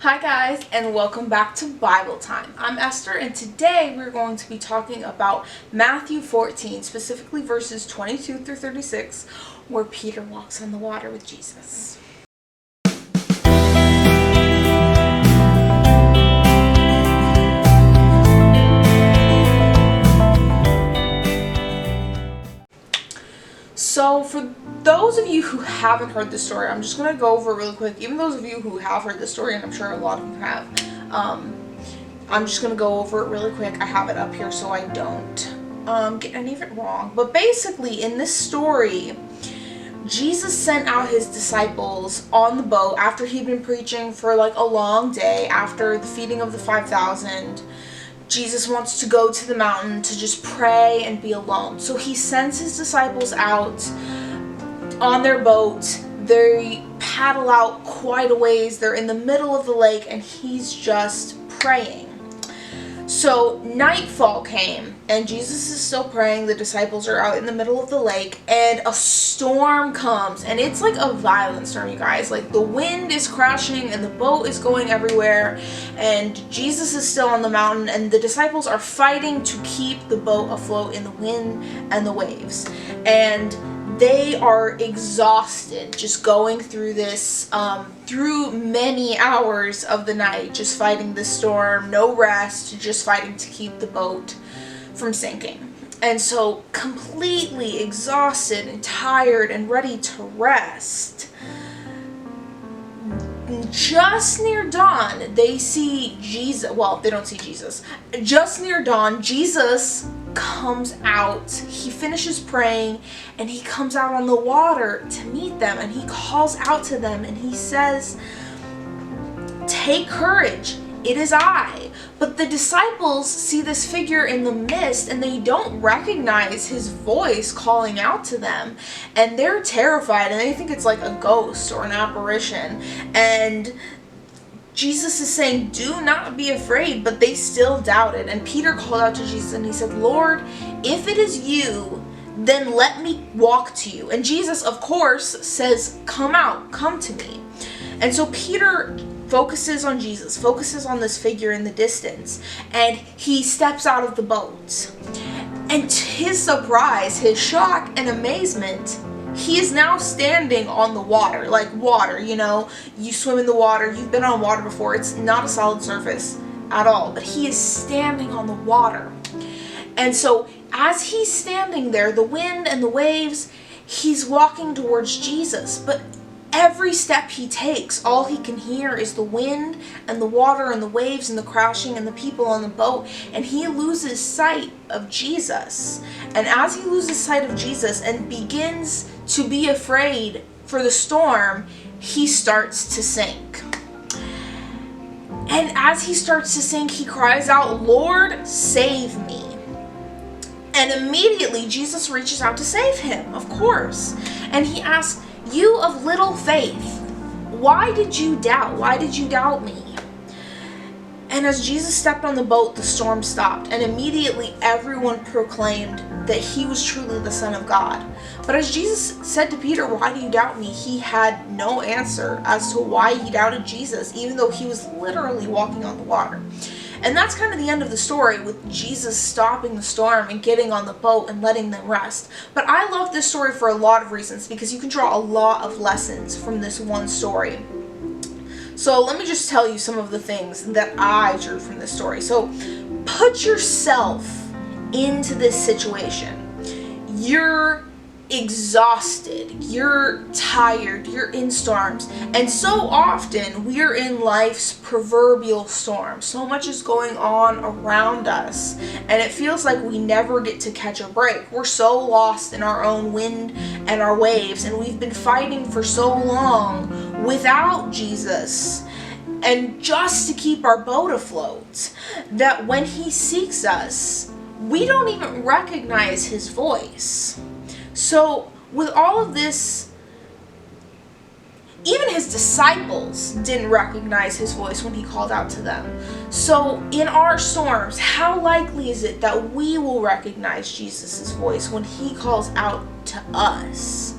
Hi guys, and welcome back to Bible Time. I'm Esther, and today we're going to be talking about Matthew 14, specifically verses 22 through 36, where Peter walks on the water with Jesus. So for those of you who haven't heard this story, I'm just going to go over it really quick. Even those of you who have heard this story, and I'm sure a lot of you have, I'm just going to go over it really quick. I have it up here so I don't get any of it wrong. But basically, in this story, Jesus sent out his disciples on the boat after he'd been preaching for like a long day, after the feeding of the 5,000. Jesus wants to go to the mountain to just pray and be alone. So he sends his disciples out on their boat. They paddle out quite a ways. They're in the middle of the lake and he's just praying. So nightfall came and Jesus is still praying. The disciples are out in the middle of the lake and a storm comes, and it's like a violent storm, you guys. Like the wind is crashing and the boat is going everywhere, and Jesus is still on the mountain and the disciples are fighting to keep the boat afloat in the wind and the waves. And they are exhausted just going through this, through many hours of the night, just fighting this storm, no rest, just fighting to keep the boat from sinking. And so completely exhausted and tired and ready to rest, just near dawn, they see Jesus. Well, they don't see Jesus. Just near dawn, Jesus comes out. He finishes praying and he comes out on the water to meet them, and he calls out to them and he says, "Take courage, it is I." But the disciples see this figure in the mist and they don't recognize his voice calling out to them, and they're terrified and they think it's like a ghost or an apparition. And Jesus is saying, "Do not be afraid," but they still doubted. And Peter called out to Jesus and he said, "Lord, if it is you, then let me walk to you." And Jesus, of course, says, "Come out, come to me." And so Peter focuses on Jesus, focuses on this figure in the distance, and he steps out of the boat. And to his surprise, his shock and amazement, he is now standing on the water. Like water, you know, you swim in the water, you've been on water before, it's not a solid surface at all, but he is standing on the water. And so as he's standing there, the wind and the waves, he's walking towards Jesus, but every step he takes, all he can hear is the wind and the water and the waves and the crashing and the people on the boat, and he loses sight of Jesus. And as he loses sight of Jesus and begins to be afraid for the storm, he starts to sink. And as he starts to sink, he cries out, "Lord, save me." And immediately Jesus reaches out to save him, of course. And he asks, "You of little faith, why did you doubt? Why did you doubt me?" And as Jesus stepped on the boat, the storm stopped, and immediately everyone proclaimed that he was truly the Son of God. But as Jesus said to Peter, "Why do you doubt me?" he had no answer as to why he doubted Jesus, even though he was literally walking on the water. And that's kind of the end of the story, with Jesus stopping the storm and getting on the boat and letting them rest. But I love this story for a lot of reasons, because you can draw a lot of lessons from this one story. So let me just tell you some of the things that I drew from this story. So put yourself into this situation. You're exhausted, you're tired, you're in storms, and so often we're in life's proverbial storm. So much is going on around us and it feels like we never get to catch a break. We're so lost in our own wind and our waves, and we've been fighting for so long without Jesus and just to keep our boat afloat, that when he seeks us, we don't even recognize his voice. So with all of this, even his disciples didn't recognize his voice when he called out to them. So in our storms, how likely is it that we will recognize Jesus' voice when he calls out to us?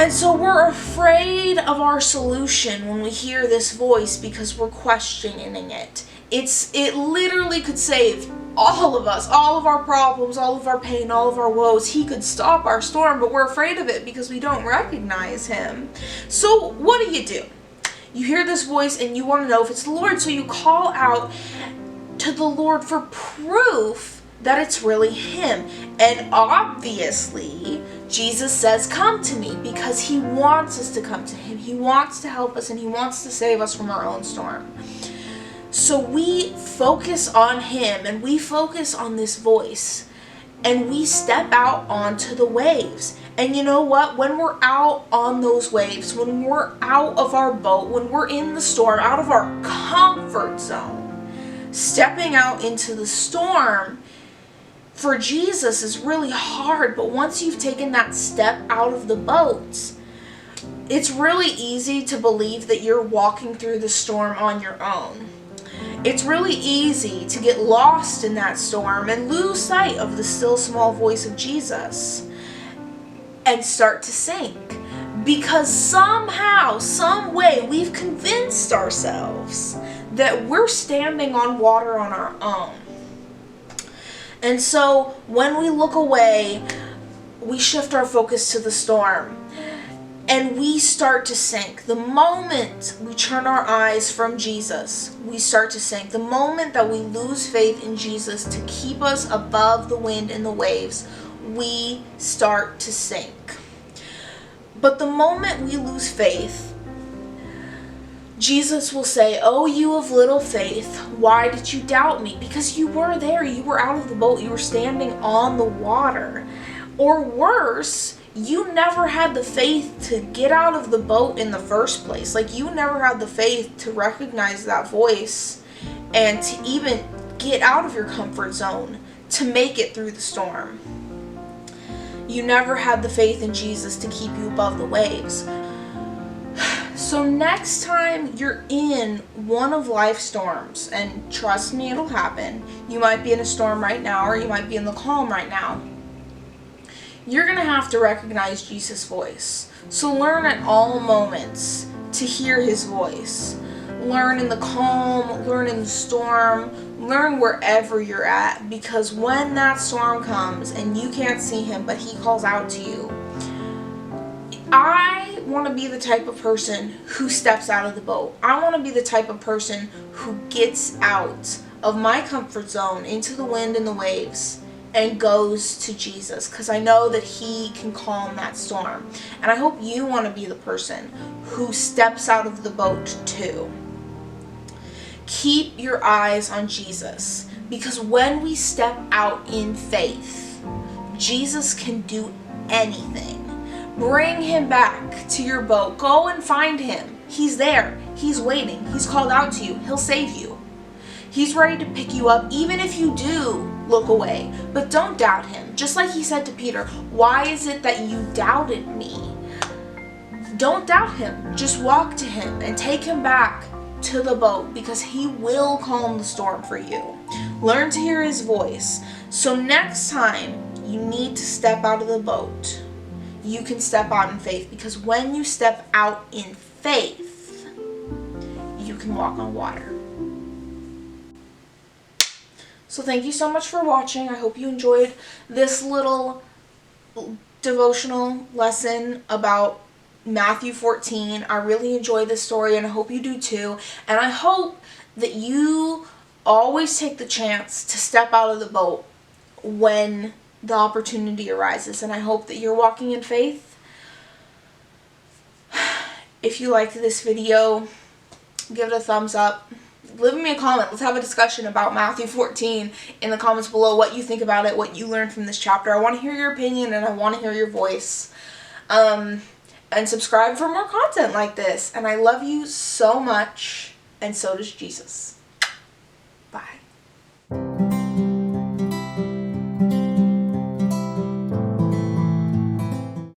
And so we're afraid of our solution when we hear this voice because we're questioning it. It literally could save all of us, all of our problems, all of our pain, all of our woes. He could stop our storm, but we're afraid of it because we don't recognize him. So what do? You hear this voice and you want to know if it's the Lord, so you call out to the Lord for proof that it's really him. And obviously, Jesus says, come to me, because he wants us to come to him. He wants to help us and he wants to save us from our own storm. So we focus on him and we focus on this voice and we step out onto the waves. And you know what? When we're out on those waves, when we're out of our boat, when we're in the storm, out of our comfort zone, stepping out into the storm for Jesus is really hard. But once you've taken that step out of the boat, it's really easy to believe that you're walking through the storm on your own. It's really easy to get lost in that storm and lose sight of the still small voice of Jesus and start to sink, because somehow, some way, we've convinced ourselves that we're standing on water on our own. And so when we look away, we shift our focus to the storm and we start to sink. The moment we turn our eyes from Jesus, we start to sink. The moment that we lose faith in Jesus to keep us above the wind and the waves, we start to sink. But the moment we lose faith, Jesus will say, oh, you of little faith, why did you doubt me? Because you were there, you were out of the boat, you were standing on the water. Or worse, you never had the faith to get out of the boat in the first place. Like, you never had the faith to recognize that voice and to even get out of your comfort zone to make it through the storm. You never had the faith in Jesus to keep you above the waves. So next time you're in one of life's storms, and trust me, it'll happen. You might be in a storm right now, or you might be in the calm right now. You're going to have to recognize Jesus' voice. So learn at all moments to hear his voice. Learn in the calm, learn in the storm, learn wherever you're at, because when that storm comes and you can't see him, but he calls out to you, I want to be the type of person who steps out of the boat. I want to be the type of person who gets out of my comfort zone into the wind and the waves and goes to Jesus, because I know that he can calm that storm. And I hope you want to be the person who steps out of the boat too. Keep your eyes on Jesus, because when we step out in faith, Jesus can do anything. Bring him back to your boat. Go and find him. He's there. He's waiting. He's called out to you. He'll save you. He's ready to pick you up, even if you do look away. But don't doubt him. Just like he said to Peter, why is it that you doubted me? Don't doubt him. Just walk to him and take him back to the boat, because he will calm the storm for you. Learn to hear his voice. So next time you need to step out of the boat, you can step out in faith, because when you step out in faith, you can walk on water. So thank you so much for watching. I hope you enjoyed this little devotional lesson about Matthew 14. I really enjoy this story, and I hope you do too. And I hope that you always take the chance to step out of the boat when the opportunity arises. And I hope that you're walking in faith. If you liked this video, give it a thumbs up. Leave me a comment. Let's have a discussion about Matthew 14 in the comments below, what you think about it, what you learned from this chapter. I want to hear your opinion and I want to hear your voice. And subscribe for more content like this. And I love you so much, and so does Jesus. Bye.